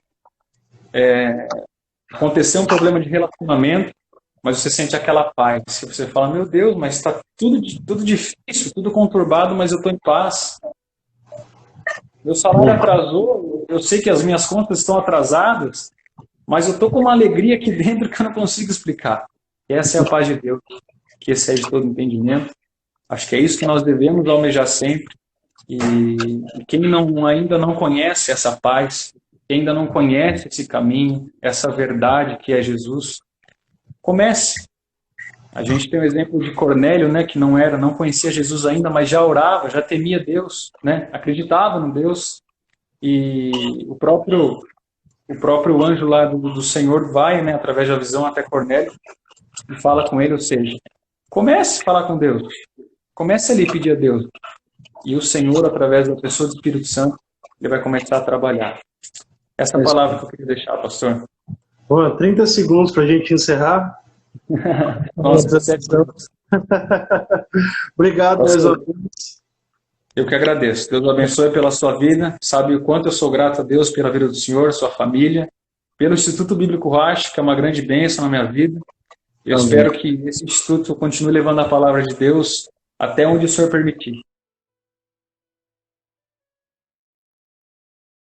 aconteceu um problema de relacionamento, mas você sente aquela paz. Você fala, meu Deus, mas está tudo difícil, tudo conturbado, mas eu estou em paz. Meu salário atrasou, eu sei que as minhas contas estão atrasadas, mas eu estou com uma alegria aqui dentro que eu não consigo explicar. Essa é a paz de Deus, que excede todo entendimento. Acho que é isso que nós devemos almejar sempre. E quem ainda não conhece essa paz, quem ainda não conhece esse caminho, essa verdade que é Jesus, comece. A gente tem o exemplo de Cornélio, né, que não conhecia Jesus ainda, mas já orava, já temia Deus, né, acreditava no Deus. E o próprio anjo lá do Senhor vai, né, através da visão até Cornélio e fala com ele, ou seja, comece a falar com Deus, comece ali a pedir a Deus. E o Senhor, através da pessoa do Espírito Santo, ele vai começar a trabalhar. Essa é a palavra que eu queria deixar, pastor. Bom, 30 segundos para a gente encerrar. Nossa, 17 anos. Obrigado, meus amigos. Eu que agradeço. Deus o abençoe pela sua vida. Sabe o quanto eu sou grato a Deus pela vida do senhor, sua família, pelo Instituto Bíblico Ruach, que é uma grande bênção na minha vida. Eu Amém. espero que esse instituto continue levando a palavra de Deus até onde o senhor permitir.